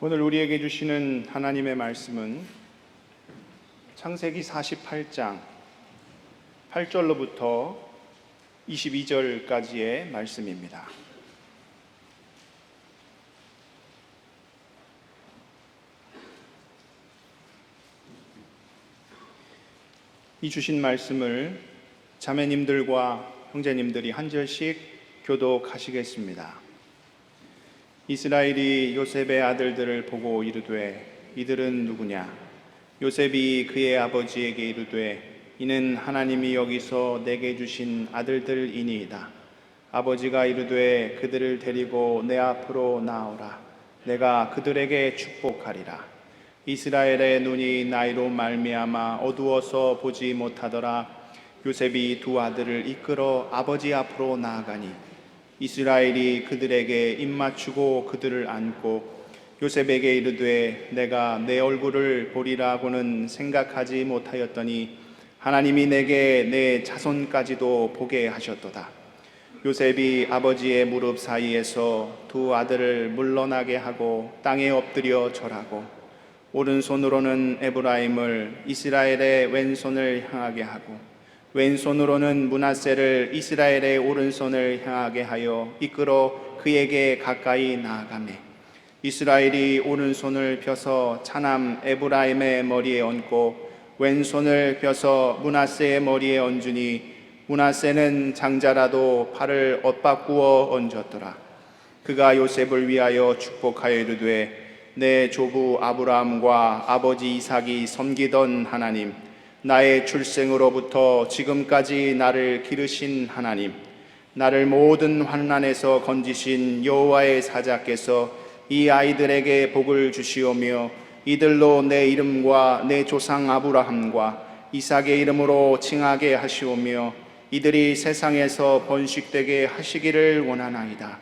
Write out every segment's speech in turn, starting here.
오늘 우리에게 주시는 하나님의 말씀은 창세기 48장 8절로부터 22절까지의 말씀입니다. 이 주신 말씀을 자매님들과 형제님들이 한 절씩 교독하시겠습니다. 이스라엘이 요셉의 아들들을 보고 이르되 이들은 누구냐? 요셉이 그의 아버지에게 이르되 이는 하나님이 여기서 내게 주신 아들들이니이다. 아버지가 이르되 그들을 데리고 내 앞으로 나오라. 내가 그들에게 축복하리라. 이스라엘의 눈이 나이로 말미암아 어두워서 보지 못하더라. 요셉이 두 아들을 이끌어 아버지 앞으로 나아가니 이스라엘이 그들에게 입맞추고 그들을 안고 요셉에게 이르되 내가 내 얼굴을 보리라고는 생각하지 못하였더니 하나님이 내게 내 자손까지도 보게 하셨도다. 요셉이 아버지의 무릎 사이에서 두 아들을 물러나게 하고 땅에 엎드려 절하고 오른손으로는 에브라임을 이스라엘의 왼손을 향하게 하고 왼손으로는 므낫세를 이스라엘의 오른손을 향하게 하여 이끌어 그에게 가까이 나아가매 이스라엘이 오른손을 펴서 차남 에브라임의 머리에 얹고 왼손을 펴서 므낫세의 머리에 얹으니 므낫세는 장자라도 팔을 엇바꾸어 얹었더라. 그가 요셉을 위하여 축복하여 이르되 내 조부 아브라함과 아버지 이삭이 섬기던 하나님, 나의 출생으로부터 지금까지 나를 기르신 하나님, 나를 모든 환난에서 건지신 여호와의 사자께서 이 아이들에게 복을 주시오며 이들로 내 이름과 내 조상 아브라함과 이삭의 이름으로 칭하게 하시오며 이들이 세상에서 번식되게 하시기를 원하나이다.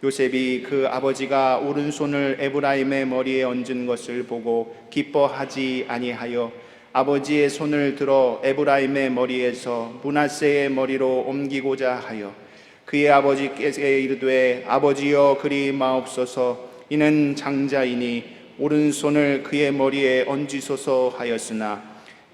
요셉이 그 아버지가 오른손을 에브라임의 머리에 얹은 것을 보고 기뻐하지 아니하여 아버지의 손을 들어 에브라임의 머리에서 므낫세의 머리로 옮기고자 하여 그의 아버지께서 이르되 아버지여 그리 마옵소서. 이는 장자이니 오른손을 그의 머리에 얹으소서 하였으나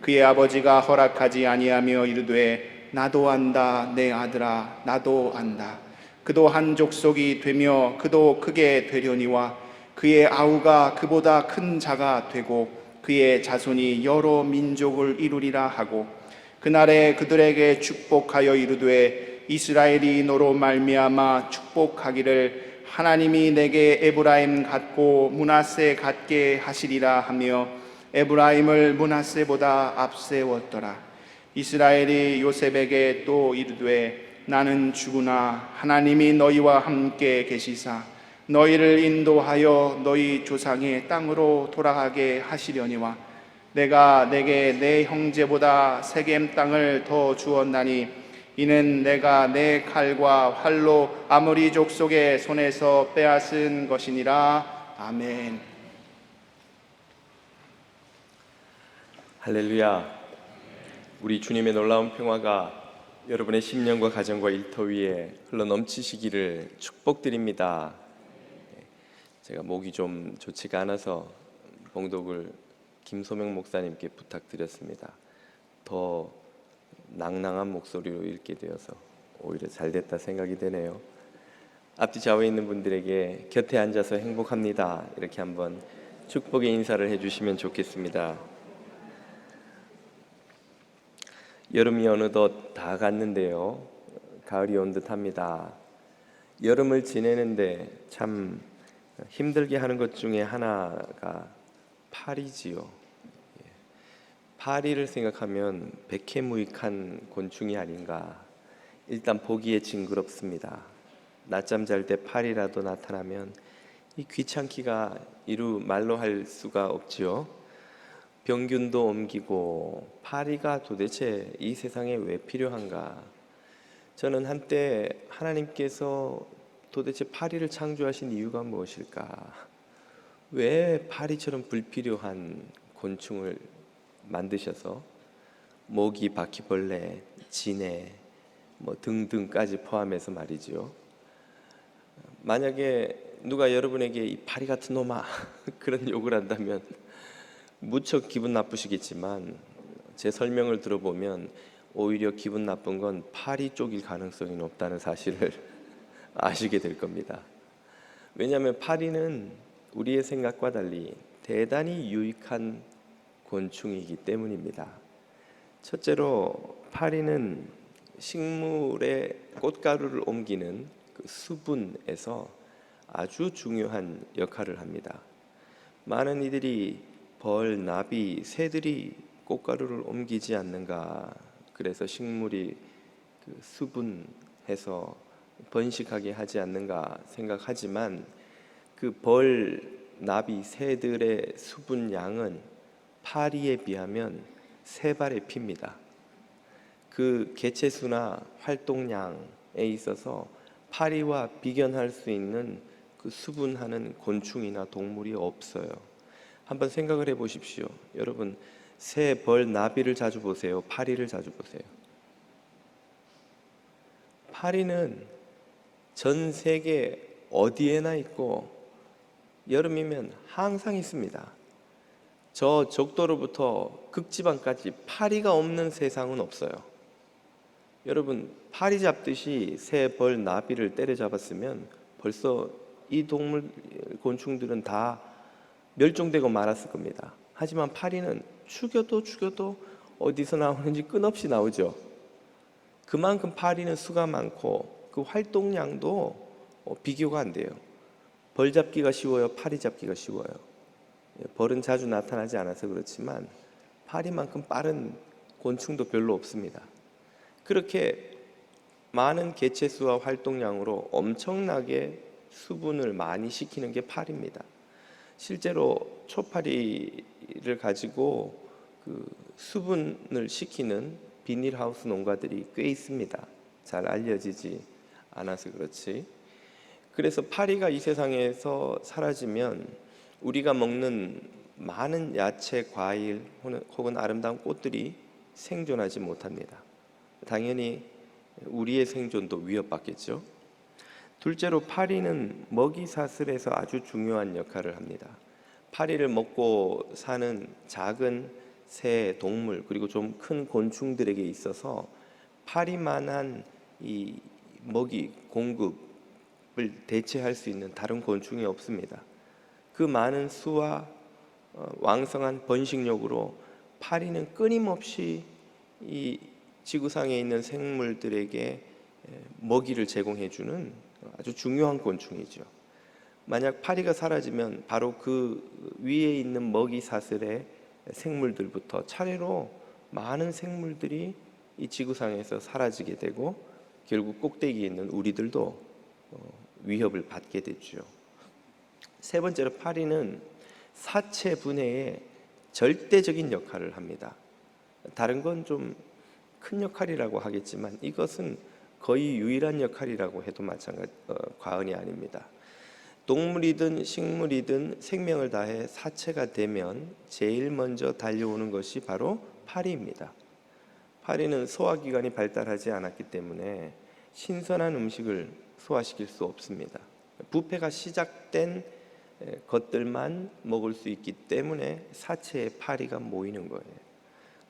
그의 아버지가 허락하지 아니하며 이르되 나도 안다 내 아들아 나도 안다. 그도 한 족속이 되며 그도 크게 되려니와 그의 아우가 그보다 큰 자가 되고 그의 자손이 여러 민족을 이루리라 하고 그날에 그들에게 축복하여 이르되 이스라엘이 너로 말미암아 축복하기를 하나님이 내게 에브라임 같고 므낫세 같게 하시리라 하며 에브라임을 므낫세보다 앞세웠더라. 이스라엘이 요셉에게 또 이르되 나는 죽으나 하나님이 너희와 함께 계시사 너희를 인도하여 너희 조상의 땅으로 돌아가게 하시려니와 내가 내게 내 형제보다 세겜 땅을 더 주었나니 이는 내가 내 칼과 활로 아모리 족속의 손에서 빼앗은 것이니라. 아멘. 할렐루야. 우리 주님의 놀라운 평화가 여러분의 심령과 가정과 일터 위에 흘러넘치시기를 축복드립니다. 제가 목이 좀 좋지가 않아서 봉독을 김소명 목사님께 부탁드렸습니다. 더 낭낭한 목소리로 읽게 되어서 오히려 잘됐다 생각이 되네요. 앞뒤 좌우에 있는 분들에게 곁에 앉아서 행복합니다 이렇게 한번 축복의 인사를 해주시면 좋겠습니다. 여름이 어느덧 다 갔는데요, 가을이 온 듯합니다. 여름을 지내는데 참 힘들게 하는 것 중에 하나가 파리지요. 파리를 생각하면 백해무익한 곤충이 아닌가. 일단 보기에 징그럽습니다. 낮잠 잘 때 파리라도 나타나면 이 귀찮기가 이루 말로 할 수가 없지요. 병균도 옮기고 파리가 도대체 이 세상에 왜 필요한가. 저는 한때 하나님께서 도대체 파리를 창조하신 이유가 무엇일까, 왜 파리처럼 불필요한 곤충을 만드셔서 모기, 바퀴벌레, 진해 등등까지 포함해서 말이죠. 만약에 누가 여러분에게 이 파리 같은 놈아 그런 욕을 한다면 무척 기분 나쁘시겠지만, 제 설명을 들어보면 오히려 기분 나쁜 건 파리 쪽일 가능성이 높다는 사실을 아시게 될 겁니다. 왜냐하면 파리는 우리의 생각과 달리 대단히 유익한 곤충이기 때문입니다. 첫째로 파리는 식물의 꽃가루를 옮기는 그 수분에서 아주 중요한 역할을 합니다. 많은 이들이 벌, 나비, 새들이 꽃가루를 옮기지 않는가, 그래서 식물이 그 수분해서 번식하게 하지 않는가 생각하지만, 그 벌, 나비, 새들의 수분 양은 파리에 비하면 3발의 피입니다. 그 개체수나 활동량에 있어서 파리와 비견할 수 있는 그 수분하는 곤충이나 동물이 없어요. 한번 생각을 해보십시오. 여러분, 새, 벌, 나비를 자주 보세요? 파리를 자주 보세요? 파리는 전 세계 어디에나 있고 여름이면 항상 있습니다. 저 적도로부터 극지방까지 파리가 없는 세상은 없어요. 여러분, 파리 잡듯이 새, 벌, 나비를 때려잡았으면 벌써 이 동물, 곤충들은 다 멸종되고 말았을 겁니다. 하지만 파리는 죽여도 어디서 나오는지 끝없이 나오죠. 그만큼 파리는 수가 많고 그 활동량도 비교가 안 돼요. 벌 잡기가 쉬워요? 파리 잡기가 쉬워요? 벌은 자주 나타나지 않아서 그렇지만 파리만큼 빠른 곤충도 별로 없습니다. 그렇게 많은 개체수와 활동량으로 엄청나게 수분을 많이 시키는 게 파리입니다. 실제로 초파리를 가지고 그 수분을 시키는 비닐하우스 농가들이 꽤 있습니다. 잘 알려지지 않아서 그렇지. 그래서 파리가 이 세상에서 사라지면 우리가 먹는 많은 야채, 과일 혹은 아름다운 꽃들이 생존하지 못합니다. 당연히 우리의 생존도 위협받겠죠. 둘째로 파리는 먹이 사슬에서 아주 중요한 역할을 합니다. 파리를 먹고 사는 작은 새, 동물, 그리고 좀 큰 곤충들에게 있어서 파리만한 이 먹이 공급을 대체할 수 있는 다른 곤충이 없습니다. 그 많은 수와 왕성한 번식력으로 파리는 끊임없이 이 지구상에 있는 생물들에게 먹이를 제공해주는 아주 중요한 곤충이죠. 만약 파리가 사라지면 바로 그 위에 있는 먹이 사슬의 생물들부터 차례로 많은 생물들이 이 지구상에서 사라지게 되고 결국 꼭대기에 있는 우리들도 위협을 받게 되죠. 세 번째로 파리는 사체 분해에 절대적인 역할을 합니다. 다른 건 좀 큰 역할이라고 하겠지만 이것은 거의 유일한 역할이라고 해도 과언이 아닙니다. 동물이든 식물이든 생명을 다해 사체가 되면 제일 먼저 달려오는 것이 바로 파리입니다. 파리는 소화기관이 발달하지 않았기 때문에 신선한 음식을 소화시킬 수 없습니다. 부패가 시작된 것들만 먹을 수 있기 때문에 사체에 파리가 모이는 거예요.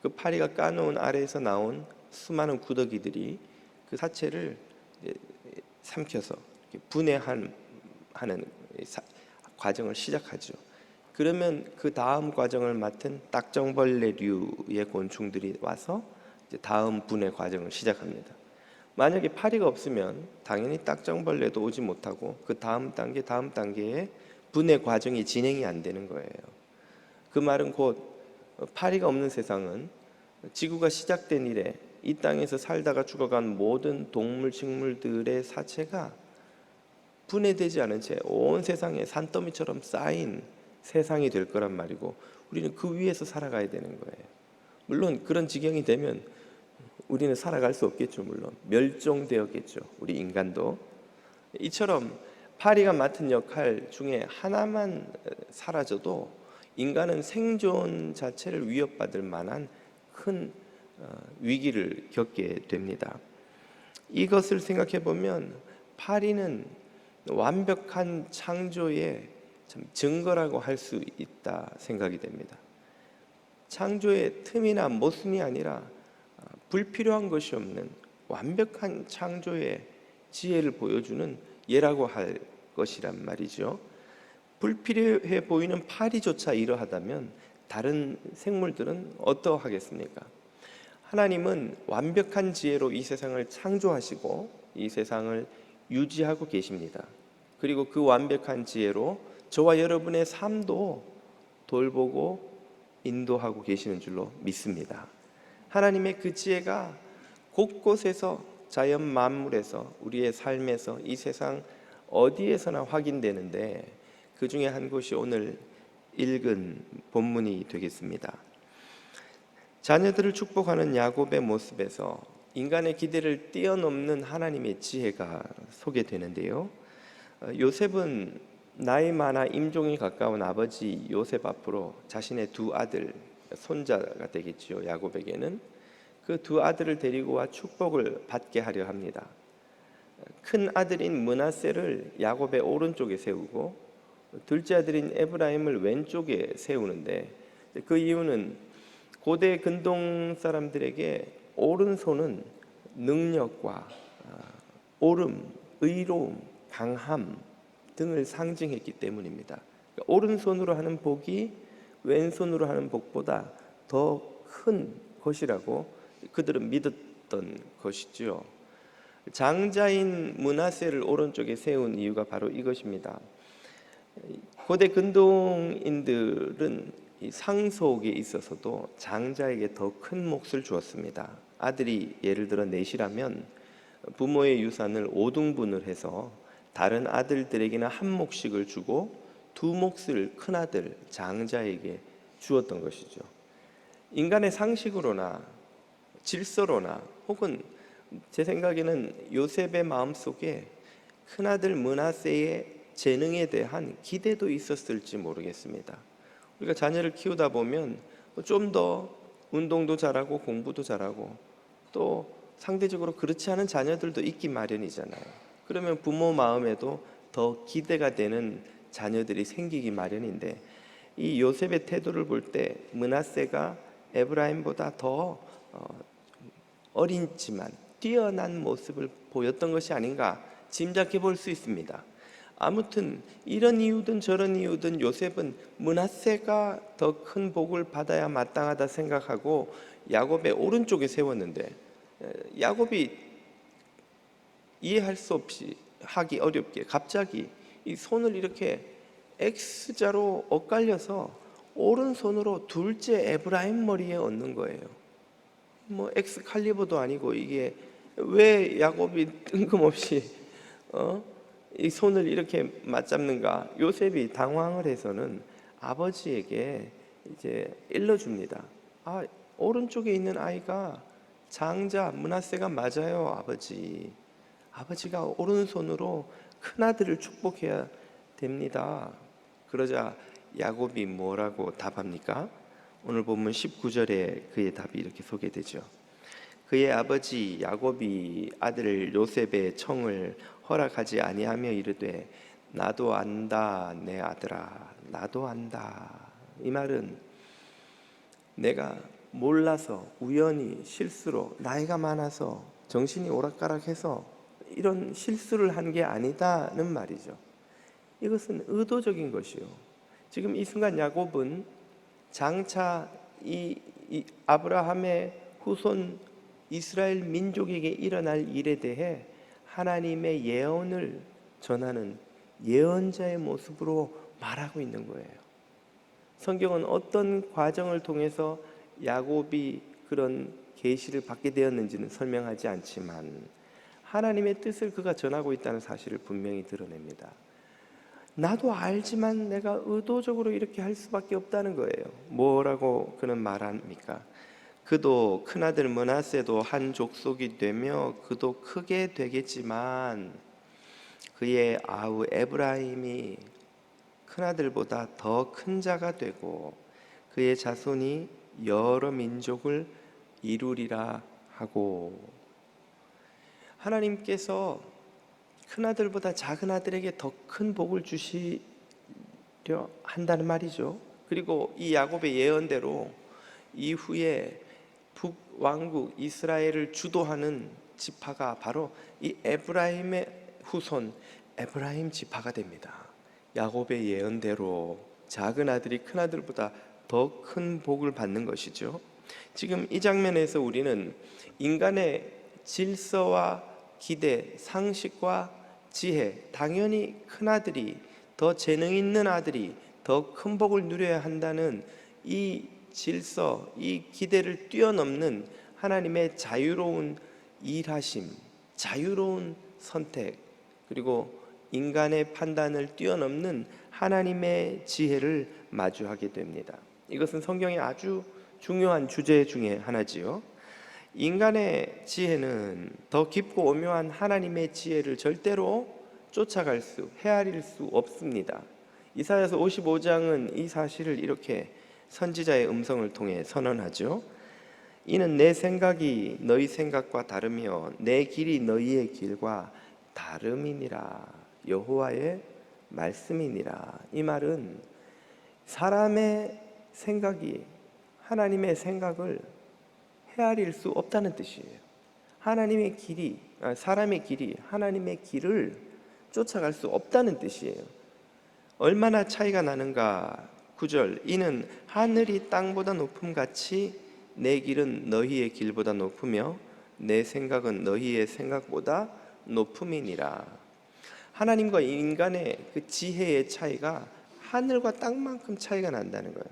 그 파리가 까놓은 아래에서 나온 수많은 구더기들이 그 사체를 삼켜서 분해하는 과정을 시작하죠. 그러면 그 다음 과정을 맡은 딱정벌레류의 곤충들이 와서 이제 다음 분해 과정을 시작합니다. 만약에 파리가 없으면 당연히 딱정벌레도 오지 못하고 그 다음 단계의 분해 과정이 진행이 안 되는 거예요. 그 말은 곧 파리가 없는 세상은 지구가 시작된 이래 이 땅에서 살다가 죽어간 모든 동물, 식물들의 사체가 분해되지 않은 채 온 세상에 산더미처럼 쌓인 세상이 될 거란 말이고, 우리는 그 위에서 살아가야 되는 거예요. 물론 그런 지경이 되면 우리는 살아갈 수 없겠죠. 물론 멸종되었겠죠. 우리 인간도. 이처럼 파리가 맡은 역할 중에 하나만 사라져도 인간은 생존 자체를 위협받을 만한 큰 위기를 겪게 됩니다. 이것을 생각해 보면 파리는 완벽한 창조의 참 증거라고 할 수 있다 생각이 됩니다. 창조의 틈이나 모순이 아니라 불필요한 것이 없는 완벽한 창조의 지혜를 보여주는 예라고 할 것이란 말이죠. 불필요해 보이는 파리조차 이러하다면 다른 생물들은 어떠하겠습니까? 하나님은 완벽한 지혜로 이 세상을 창조하시고 이 세상을 유지하고 계십니다. 그리고 그 완벽한 지혜로 저와 여러분의 삶도 돌보고 인도하고 계시는 줄로 믿습니다. 하나님의 그 지혜가 곳곳에서 자연 만물에서 우리의 삶에서 이 세상 어디에서나 확인되는데 그 중에 한 곳이 오늘 읽은 본문이 되겠습니다. 자녀들을 축복하는 야곱의 모습에서 인간의 기대를 뛰어넘는 하나님의 지혜가 소개되는데요. 요셉은 나이 많아 임종이 가까운 아버지 요셉 앞으로 자신의 두 아들, 손자가 되겠지요. 야곱에게는 그 두 아들을 데리고 와 축복을 받게 하려 합니다. 큰 아들인 므낫세를 야곱의 오른쪽에 세우고 둘째 아들인 에브라임을 왼쪽에 세우는데, 그 이유는 고대 근동 사람들에게 오른손은 능력과 옳음, 의로움, 강함 등을 상징했기 때문입니다. 오른손으로 하는 복이 왼손으로 하는 복보다 더 큰 것이라고 그들은 믿었던 것이지요. 장자인 므낫세를 오른쪽에 세운 이유가 바로 이것입니다. 고대 근동인들은 이 상속에 있어서도 장자에게 더 큰 몫을 주었습니다. 아들이 예를 들어 넷이라면 부모의 유산을 5등분을 해서 다른 아들들에게는 한 몫씩을 주고 두 몫을 큰아들 장자에게 주었던 것이죠. 인간의 상식으로나 질서로나 혹은 제 생각에는 요셉의 마음속에 큰아들 므낫세의 재능에 대한 기대도 있었을지 모르겠습니다. 우리가 자녀를 키우다 보면 좀 더 운동도 잘하고 공부도 잘하고 또 상대적으로 그렇지 않은 자녀들도 있기 마련이잖아요. 그러면 부모 마음에도 더 기대가 되는 자녀들이 생기기 마련인데, 이 요셉의 태도를 볼 때 므낫세가 에브라임보다 더 어리지만 뛰어난 모습을 보였던 것이 아닌가 짐작해 볼 수 있습니다. 아무튼 이런 이유든 저런 이유든 요셉은 므낫세가 더 큰 복을 받아야 마땅하다 생각하고 야곱의 오른쪽에 세웠는데, 야곱이 이해할 수 없이 하기 어렵게 갑자기 이 손을 이렇게 X자로 엇갈려서 오른손으로 둘째 에브라임 머리에 얹는 거예요. 뭐 엑스칼리버도 아니고 이게 왜 야곱이 뜬금없이 이 손을 이렇게 맞잡는가? 요셉이 당황을 해서는 아버지에게 이제 일러줍니다. 오른쪽에 있는 아이가 장자 므낫세가 맞아요, 아버지. 아버지가 오른손으로 큰 아들을 축복해야 됩니다. 그러자 야곱이 뭐라고 답합니까? 오늘 본문 19절에 그의 답이 이렇게 소개되죠. 그의 아버지 야곱이 아들 요셉의 청을 허락하지 아니하며 이르되 나도 안다 내 아들아, 나도 안다. 이 말은 내가 몰라서 우연히 실수로 나이가 많아서 정신이 오락가락해서 이런 실수를 한 게 아니다는 말이죠. 이것은 의도적인 것이요. 지금 이 순간 야곱은 장차 이 아브라함의 후손 이스라엘 민족에게 일어날 일에 대해 하나님의 예언을 전하는 예언자의 모습으로 말하고 있는 거예요. 성경은 어떤 과정을 통해서 야곱이 그런 계시를 받게 되었는지는 설명하지 않지만 하나님의 뜻을 그가 전하고 있다는 사실을 분명히 드러냅니다. 나도 알지만 내가 의도적으로 이렇게 할 수밖에 없다는 거예요. 뭐라고 그는 말합니까? 그도 큰아들 므낫세도 한 족속이 되며 그도 크게 되겠지만 그의 아우 에브라임이 큰아들보다 더 큰 자가 되고 그의 자손이 여러 민족을 이루리라 하고, 하나님께서 큰 아들보다 작은 아들에게 더 큰 복을 주시려 한다는 말이죠. 그리고 이 야곱의 예언대로 이후에 북왕국 이스라엘을 주도하는 지파가 바로 이 에브라임의 후손 에브라임 지파가 됩니다. 야곱의 예언대로 작은 아들이 큰 아들보다 더 큰 복을 받는 것이죠. 지금 이 장면에서 우리는 인간의 질서와 기대, 상식과 지혜, 당연히 큰 아들이, 더 재능 있는 아들이 더 큰 복을 누려야 한다는 이 질서, 이 기대를 뛰어넘는 하나님의 자유로운 일하심, 자유로운 선택, 그리고 인간의 판단을 뛰어넘는 하나님의 지혜를 마주하게 됩니다. 이것은 성경의 아주 중요한 주제 중에 하나지요. 인간의 지혜는 더 깊고 오묘한 하나님의 지혜를 절대로 쫓아갈 수, 헤아릴 수 없습니다. 이사야서 55장은 이 사실을 이렇게 선지자의 음성을 통해 선언하죠. 이는 내 생각이 너희 생각과 다르며 내 길이 너희의 길과 다름이니라. 여호와의 말씀이니라. 이 말은 사람의 생각이 하나님의 생각을 헤아릴 수 없다는 뜻이에요. 하나님의 길이, 사람의 길이 하나님의 길을 쫓아갈 수 없다는 뜻이에요. 얼마나 차이가 나는가. 9절, 이는 하늘이 땅보다 높음같이 내 길은 너희의 길보다 높으며 내 생각은 너희의 생각보다 높음이니라. 하나님과 인간의 그 지혜의 차이가 하늘과 땅만큼 차이가 난다는 거예요.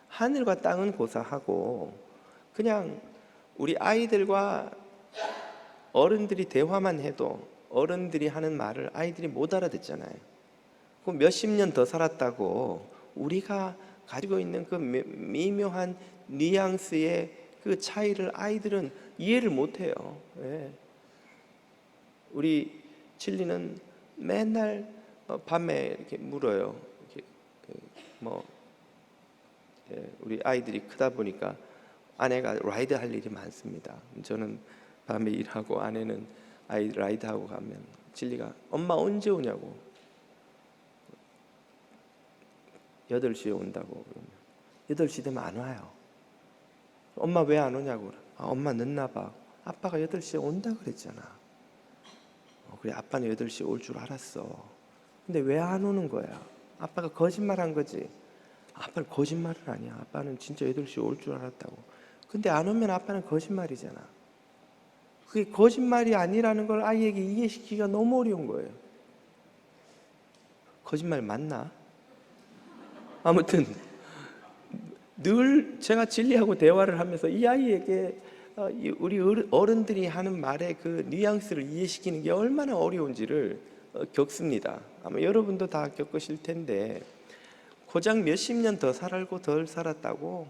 하늘과 땅은 고사하고 그냥 우리 아이들과 어른들이 대화만 해도 어른들이 하는 말을 아이들이 못 알아듣잖아요. 그럼 몇십 년 더 살았다고 우리가 가지고 있는 그 미묘한 뉘앙스의 그 차이를 아이들은 이해를 못해요. 예. 우리 진리는 맨날 밤에 이렇게 물어요. 이렇게 우리 아이들이 크다 보니까 아내가 라이드 할 일이 많습니다. 저는 밤에 일하고 아내는 아이 라이드 하고 가면 진리가 엄마 언제 오냐고. 8시에 온다고 그러면 8시 되면 안 와요. 엄마 왜 안 오냐고. 엄마 늦나 봐. 아빠가 8시에 온다 그랬잖아. 그래, 아빠는 8시에 올 줄 알았어. 근데 왜 안 오는 거야? 아빠가 거짓말한 거지. 아빠는 거짓말은 아니야. 아빠는 진짜 8시에 올 줄 알았다고. 근데 안 오면 아빠는 거짓말이잖아. 그게 거짓말이 아니라는 걸 아이에게 이해시키기가 너무 어려운 거예요. 거짓말 맞나? 아무튼 늘 제가 진리하고 대화를 하면서 이 아이에게 우리 어른들이 하는 말의 그 뉘앙스를 이해시키는 게 얼마나 어려운지를 겪습니다. 아마 여러분도 다 겪으실 텐데 고작 몇십 년 더 살고 덜 살았다고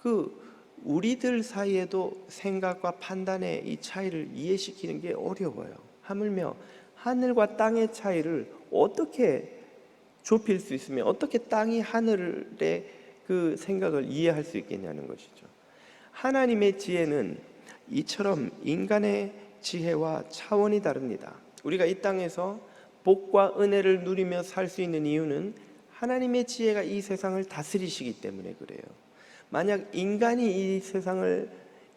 그 우리들 사이에도 생각과 판단의 이 차이를 이해시키는 게 어려워요. 하물며 하늘과 땅의 차이를 어떻게 좁힐 수 있으며 어떻게 땅이 하늘의 그 생각을 이해할 수 있겠냐는 것이죠. 하나님의 지혜는 이처럼 인간의 지혜와 차원이 다릅니다. 우리가 이 땅에서 복과 은혜를 누리며 살 수 있는 이유는 하나님의 지혜가 이 세상을 다스리시기 때문에 그래요. 만약 인간이 이 세상을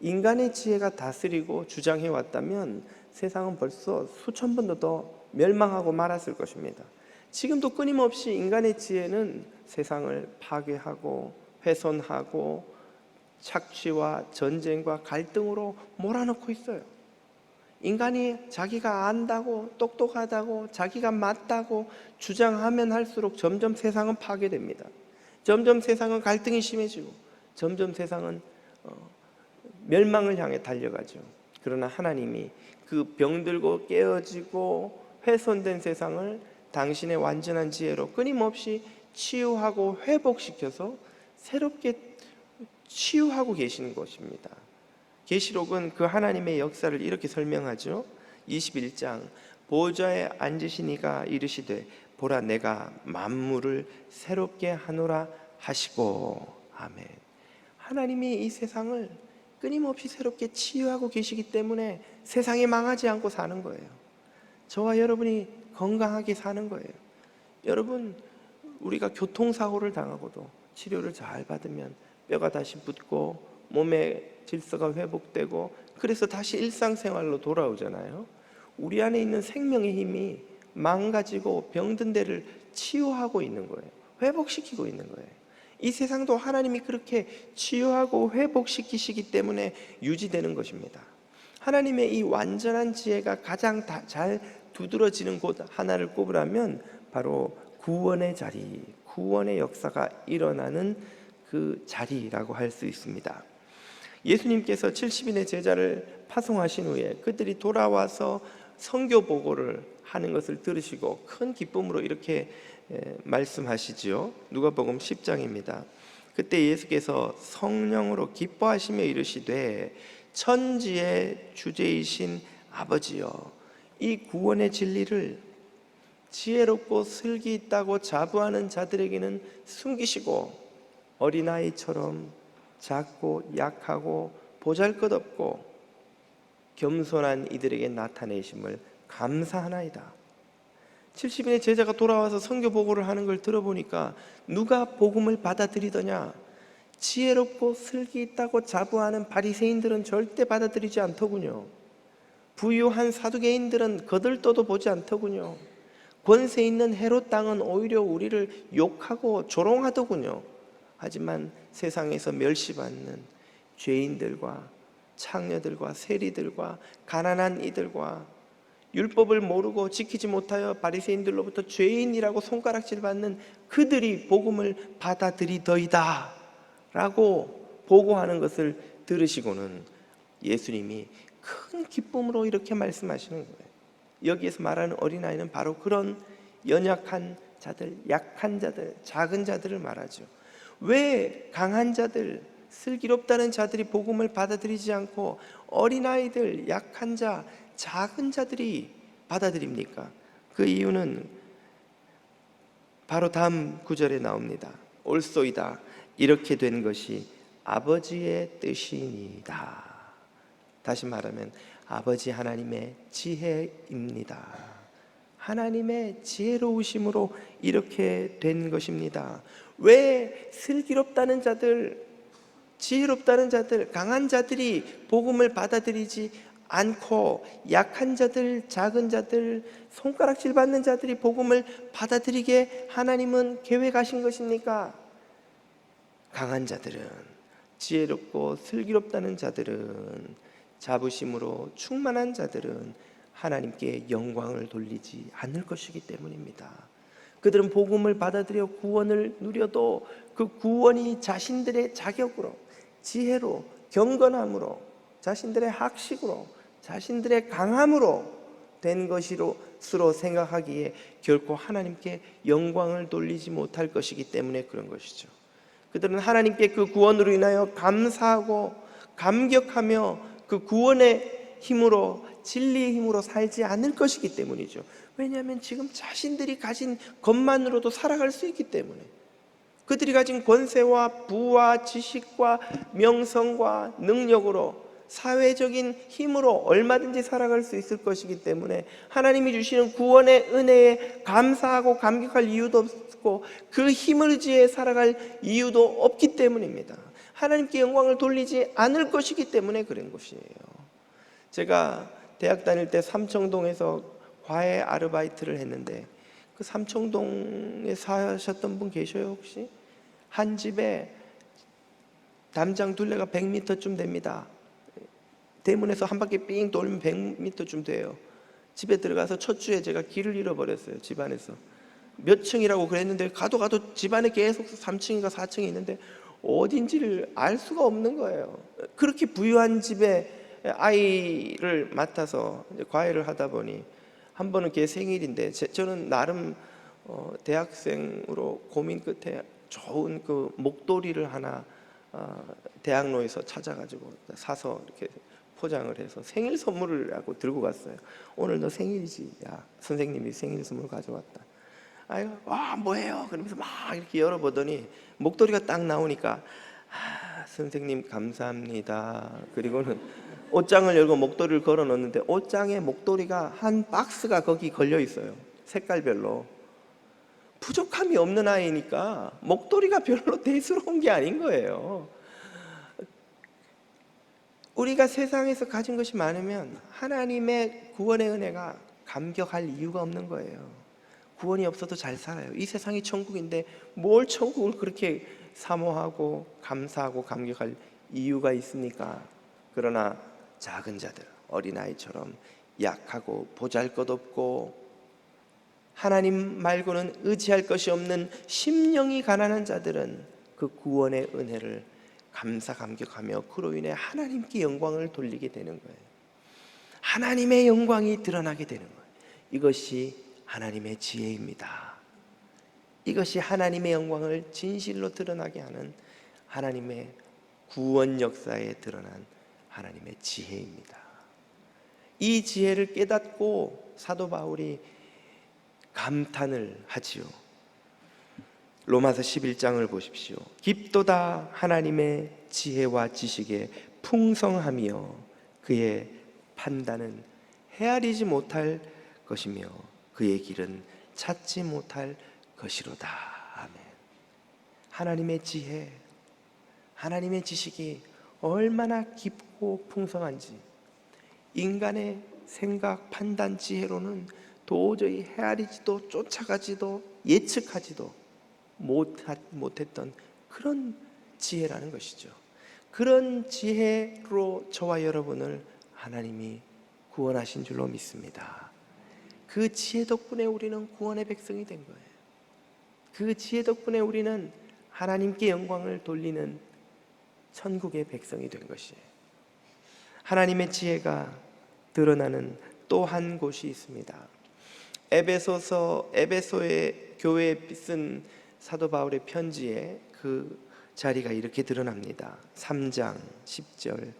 인간의 지혜가 다스리고 주장해 왔다면 세상은 벌써 수천 번도 더 멸망하고 말았을 것입니다. 지금도 끊임없이 인간의 지혜는 세상을 파괴하고 훼손하고 착취와 전쟁과 갈등으로 몰아넣고 있어요. 인간이 자기가 안다고 똑똑하다고 자기가 맞다고 주장하면 할수록 점점 세상은 파괴됩니다. 점점 세상은 갈등이 심해지고 점점 세상은 멸망을 향해 달려가죠. 그러나 하나님이 그 병들고 깨어지고 훼손된 세상을 당신의 완전한 지혜로 끊임없이 치유하고 회복시켜서 새롭게 치유하고 계시는 것입니다. 계시록은 그 하나님의 역사를 이렇게 설명하죠. 21장 보좌에 앉으신 이가 이르시되 보라 내가 만물을 새롭게 하노라 하시고. 아멘. 하나님이 이 세상을 끊임없이 새롭게 치유하고 계시기 때문에 세상이 망하지 않고 사는 거예요. 저와 여러분이 건강하게 사는 거예요. 여러분, 우리가 교통사고를 당하고도 치료를 잘 받으면 뼈가 다시 붙고 몸의 질서가 회복되고 그래서 다시 일상생활로 돌아오잖아요. 우리 안에 있는 생명의 힘이 망가지고 병든 데를 치유하고 있는 거예요. 회복시키고 있는 거예요. 이 세상도 하나님이 그렇게 치유하고 회복시키시기 때문에 유지되는 것입니다. 하나님의 이 완전한 지혜가 가장 잘 두드러지는 곳 하나를 꼽으라면 바로 구원의 자리, 구원의 역사가 일어나는 그 자리라고 할 수 있습니다. 예수님께서 70인의 제자를 파송하신 후에 그들이 돌아와서 선교 보고를 하는 것을 들으시고 큰 기쁨으로 이렇게 말씀하시지요. 누가복음 10장입니다. 그때 예수께서 성령으로 기뻐하시며 이르시되 천지의 주제이신 아버지여, 이 구원의 진리를 지혜롭고 슬기 있다고 자부하는 자들에게는 숨기시고 어린아이처럼 작고 약하고 보잘것없고 겸손한 이들에게 나타내심을 감사하나이다. 70인의 제자가 돌아와서 선교 보고를 하는 걸 들어보니까 누가 복음을 받아들이더냐? 지혜롭고 슬기 있다고 자부하는 바리새인들은 절대 받아들이지 않더군요. 부유한 사두개인들은 거들떠도 보지 않더군요. 권세 있는 헤롯 당은 오히려 우리를 욕하고 조롱하더군요. 하지만 세상에서 멸시받는 죄인들과 창녀들과 세리들과 가난한 이들과 율법을 모르고 지키지 못하여 바리새인들로부터 죄인이라고 손가락질 받는 그들이 복음을 받아들이더이다 라고 보고하는 것을 들으시고는 예수님이 큰 기쁨으로 이렇게 말씀하시는 거예요. 여기에서 말하는 어린아이는 바로 그런 연약한 자들, 약한 자들, 작은 자들을 말하죠. 왜 강한 자들, 슬기롭다는 자들이 복음을 받아들이지 않고 어린아이들, 약한 자, 작은 자들이 받아들입니까? 그 이유는 바로 다음 구절에 나옵니다. 옳소이다. 이렇게 된 것이 아버지의 뜻이니이다. 다시 말하면 아버지 하나님의 지혜입니다. 하나님의 지혜로우심으로 이렇게 된 것입니다. 왜 슬기롭다는 자들, 지혜롭다는 자들, 강한 자들이 복음을 받아들이지 않고 약한 자들, 작은 자들, 손가락질 받는 자들이 복음을 받아들이게 하나님은 계획하신 것입니까? 강한 자들은, 지혜롭고 슬기롭다는 자들은, 자부심으로 충만한 자들은 하나님께 영광을 돌리지 않을 것이기 때문입니다. 그들은 복음을 받아들여 구원을 누려도 그 구원이 자신들의 자격으로, 지혜로, 경건함으로, 자신들의 학식으로, 자신들의 강함으로 된 것으로 생각하기에 결코 하나님께 영광을 돌리지 못할 것이기 때문에 그런 것이죠. 그들은 하나님께 그 구원으로 인하여 감사하고 감격하며 그 구원의 힘으로, 진리의 힘으로 살지 않을 것이기 때문이죠. 왜냐하면 지금 자신들이 가진 것만으로도 살아갈 수 있기 때문에, 그들이 가진 권세와 부와 지식과 명성과 능력으로, 사회적인 힘으로 얼마든지 살아갈 수 있을 것이기 때문에 하나님이 주시는 구원의 은혜에 감사하고 감격할 이유도 없고 그 힘을 의지해 살아갈 이유도 없기 때문입니다. 하나님께 영광을 돌리지 않을 것이기 때문에 그런 것이에요. 제가 대학 다닐 때 삼청동에서 과외 아르바이트를 했는데 그 삼청동에 사셨던 분 계셔요 혹시? 한 집에 담장 둘레가 100m쯤 됩니다. 대문에서 한 바퀴 삥 돌면 100m쯤 돼요. 집에 들어가서 첫 주에 제가 길을 잃어버렸어요. 집안에서 몇 층이라고 그랬는데 가도 집안에 계속 3층인가 4층이 있는데 어딘지를 알 수가 없는 거예요. 그렇게 부유한 집에 아이를 맡아서 이제 과외를 하다 보니 한 번은 걔 생일인데 저는 나름 대학생으로 고민 끝에 좋은 그 목도리를 하나 대학로에서 찾아가지고 사서 이렇게 포장을 해서 생일 선물을 하고 들고 갔어요. 오늘 너 생일이지? 야, 선생님이 생일 선물 가져왔다. 아이고, 와, 뭐예요? 그러면서 막 이렇게 열어보더니 목도리가 딱 나오니까 선생님 감사합니다. 그리고는 옷장을 열고 목도리를 걸어 놓는데 옷장에 목도리가 한 박스가 거기 걸려 있어요. 색깔별로 부족함이 없는 아이니까 목도리가 별로 대수로운 게 아닌 거예요. 우리가 세상에서 가진 것이 많으면 하나님의 구원의 은혜가 감격할 이유가 없는 거예요. 구원이 없어도 잘 살아요. 이 세상이 천국인데 뭘 천국을 그렇게 사모하고 감사하고 감격할 이유가 있습니까? 그러나 작은 자들, 어린아이처럼 약하고 보잘것없고 하나님 말고는 의지할 것이 없는 심령이 가난한 자들은 그 구원의 은혜를 감사 감격하며 그로 인해 하나님께 영광을 돌리게 되는 거예요. 하나님의 영광이 드러나게 되는 거예요. 이것이 하나님의 지혜입니다. 이것이 하나님의 영광을 진실로 드러나게 하는 하나님의 구원 역사에 드러난 하나님의 지혜입니다. 이 지혜를 깨닫고 사도 바울이 감탄을 하지요. 로마서 11장을 보십시오. 깊도다 하나님의 지혜와 지식에 풍성하며 그의 판단은 헤아리지 못할 것이며 그의 길은 찾지 못할 것이로다. 아멘. 하나님의 지혜, 하나님의 지식이 얼마나 깊고 풍성한지 인간의 생각, 판단, 지혜로는 도저히 헤아리지도 쫓아가지도 예측하지도 못했던 그런 지혜라는 것이죠. 그런 지혜로 저와 여러분을 하나님이 구원하신 줄로 믿습니다. 그 지혜 덕분에 우리는 구원의 백성이 된 거예요. 그 지혜 덕분에 우리는 하나님께 영광을 돌리는 천국의 백성이 된 것이에요. 하나님의 지혜가 드러나는 또 한 곳이 있습니다. 에베소의 교회에 쓴 사도 바울의 편지에 그 자리가 이렇게 드러납니다. 3장 10절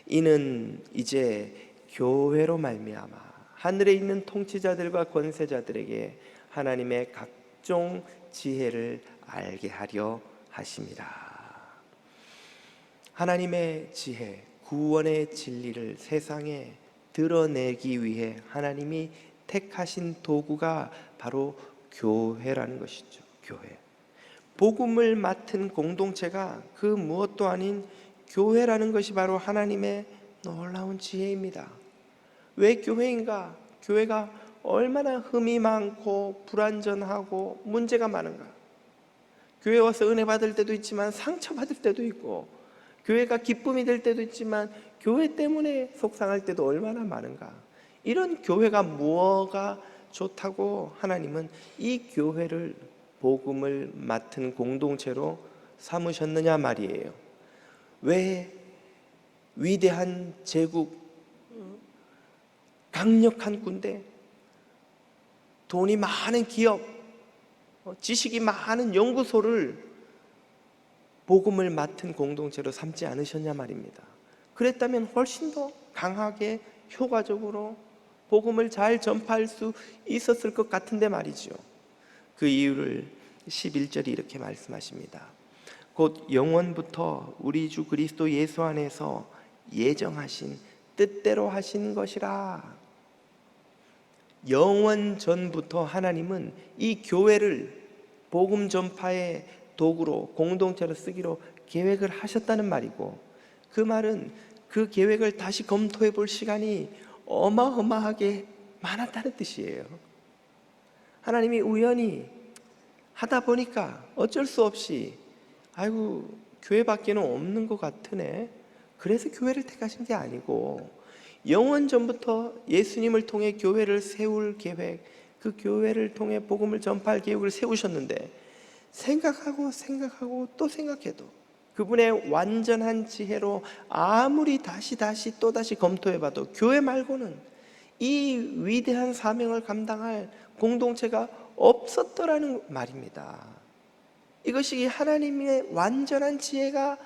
이는 이제 교회로 말미암아 하늘에 있는 통치자들과 권세자들에게 하나님의 각종 지혜를 알게 하려 하심이라. 하나님의 지혜, 구원의 진리를 세상에 드러내기 위해 하나님이 택하신 도구가 바로 교회라는 것이죠. 교회. 복음을 맡은 공동체가 그 무엇도 아닌 교회라는 것이 바로 하나님의 놀라운 지혜입니다. 왜 교회인가? 교회가 얼마나 흠이 많고 불완전하고 문제가 많은가? 교회 와서 은혜 받을 때도 있지만 상처 받을 때도 있고, 교회가 기쁨이 될 때도 있지만 교회 때문에 속상할 때도 얼마나 많은가? 이런 교회가 뭐가 좋다고 하나님은 이 교회를 복음을 맡은 공동체로 삼으셨느냐 말이에요. 왜 위대한 제국, 강력한 군대, 돈이 많은 기업, 지식이 많은 연구소를 복음을 맡은 공동체로 삼지 않으셨냐 말입니다. 그랬다면 훨씬 더 강하게 효과적으로 복음을 잘 전파할 수 있었을 것 같은데 말이죠. 그 이유를 11절이 이렇게 말씀하십니다. 곧 영원부터 우리 주 그리스도 예수 안에서 예정하신 뜻대로 하신 것이라. 영원 전부터 하나님은 이 교회를 복음 전파의 도구로 공동체로 쓰기로 계획을 하셨다는 말이고, 그 말은 그 계획을 다시 검토해 볼 시간이 어마어마하게 많았다는 뜻이에요. 하나님이 우연히 하다 보니까 어쩔 수 없이 아이고 교회밖에는 없는 것 같으네, 그래서 교회를 택하신 게 아니고 영원 전부터 예수님을 통해 교회를 세울 계획, 그 교회를 통해 복음을 전파할 계획을 세우셨는데, 생각하고 또 생각해도 그분의 완전한 지혜로 아무리 다시 또다시 검토해봐도 교회 말고는 이 위대한 사명을 감당할 공동체가 없었더라는 말입니다. 이것이 하나님의 완전한 지혜가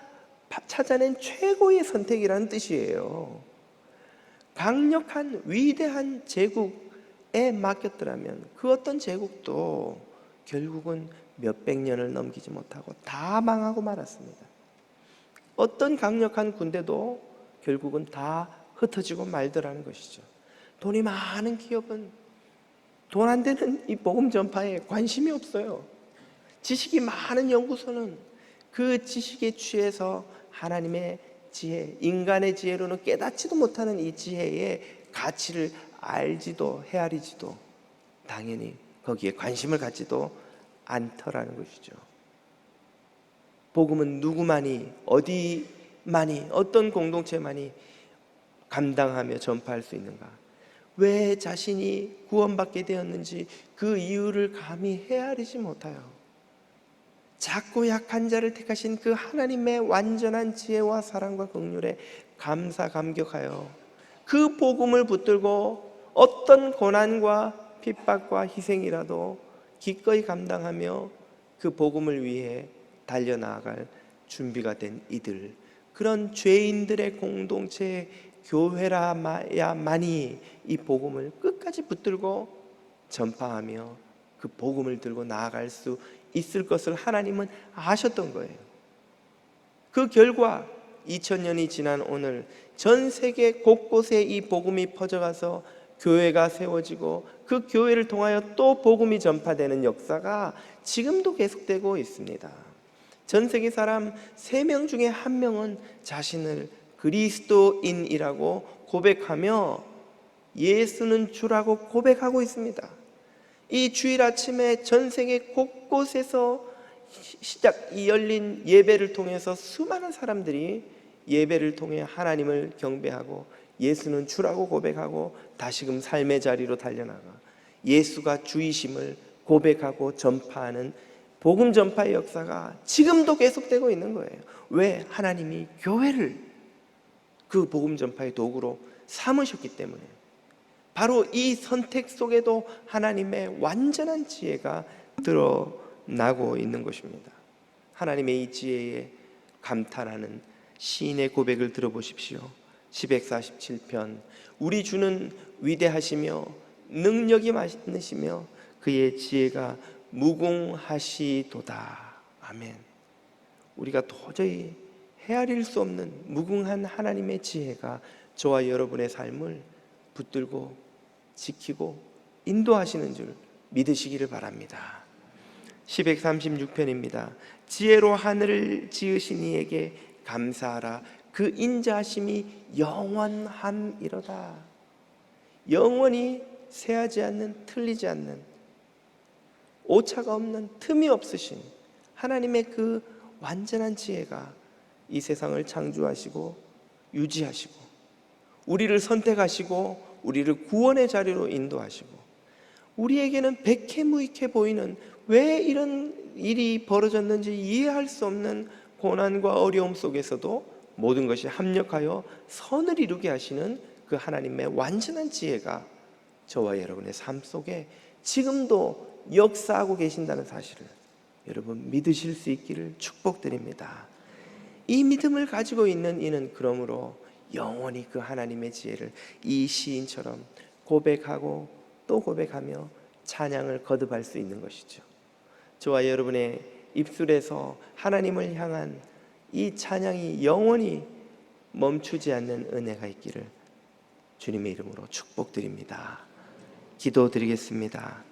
찾아낸 최고의 선택이라는 뜻이에요. 강력한 위대한 제국에 맡겼더라면 그 어떤 제국도 결국은 몇백 년을 넘기지 못하고 다 망하고 말았습니다. 어떤 강력한 군대도 결국은 다 흩어지고 말더라는 것이죠. 돈이 많은 기업은 돈 안 되는 이 복음 전파에 관심이 없어요. 지식이 많은 연구소는 그 지식에 취해서 하나님의 지혜, 인간의 지혜로는 깨닫지도 못하는 이 지혜의 가치를 알지도 헤아리지도 당연히 거기에 관심을 갖지도 않더라는 것이죠. 복음은 누구만이, 어디만이, 어떤 공동체만이 감당하며 전파할 수 있는가? 왜 자신이 구원받게 되었는지 그 이유를 감히 헤아리지 못하여 작고 약한 자를 택하신 그 하나님의 완전한 지혜와 사랑과 긍휼에 감사 감격하여 그 복음을 붙들고 어떤 고난과 핍박과 희생이라도 기꺼이 감당하며 그 복음을 위해 달려나아갈 준비가 된 이들, 그런 죄인들의 공동체 교회라야만이 이 복음을 끝까지 붙들고 전파하며 그 복음을 들고 나아갈 수 있을 것을 하나님은 아셨던 거예요. 그 결과 2000년이 지난 오늘 전 세계 곳곳에 이 복음이 퍼져가서 교회가 세워지고 그 교회를 통하여 또 복음이 전파되는 역사가 지금도 계속되고 있습니다. 전 세계 사람 3명 중에 1명은 자신을 그리스도인이라고 고백하며 예수는 주라고 고백하고 있습니다. 이 주일 아침에 전 세계 곳곳에서 열린 예배를 통해서 수많은 사람들이 예배를 통해 하나님을 경배하고 예수는 주라고 고백하고 다시금 삶의 자리로 달려나가 예수가 주이심을 고백하고 전파하는 복음 전파의 역사가 지금도 계속되고 있는 거예요. 왜? 하나님이 교회를 그 복음 전파의 도구로 삼으셨기 때문에. 바로 이 선택 속에도 하나님의 완전한 지혜가 드러나고 있는 것입니다. 하나님의 이 지혜에 감탄하는 시인의 고백을 들어보십시오. 시백 47편 우리 주는 위대하시며 능력이 많으시며 그의 지혜가 무궁하시도다. 아멘. 우리가 도저히 헤아릴 수 없는 무궁한 하나님의 지혜가 저와 여러분의 삶을 붙들고 지키고 인도하시는 줄 믿으시기를 바랍니다. 시백 36편입니다. 지혜로 하늘을 지으신 이에게 감사하라. 그 인자하심이 영원함이로다. 영원히 새하지 않는, 틀리지 않는, 오차가 없는, 틈이 없으신 하나님의 그 완전한 지혜가 이 세상을 창조하시고 유지하시고 우리를 선택하시고 우리를 구원의 자리로 인도하시고 우리에게는 백해무익해 보이는, 왜 이런 일이 벌어졌는지 이해할 수 없는 고난과 어려움 속에서도 모든 것이 합력하여 선을 이루게 하시는 그 하나님의 완전한 지혜가 저와 여러분의 삶 속에 지금도 역사하고 계신다는 사실을 여러분 믿으실 수 있기를 축복드립니다. 이 믿음을 가지고 있는 이는 그러므로 영원히 그 하나님의 지혜를 이 시인처럼 고백하고 또 고백하며 찬양을 거듭할 수 있는 것이죠. 저와 여러분의 입술에서 하나님을 향한 이 찬양이 영원히 멈추지 않는 은혜가 있기를 주님의 이름으로 축복드립니다. 기도드리겠습니다.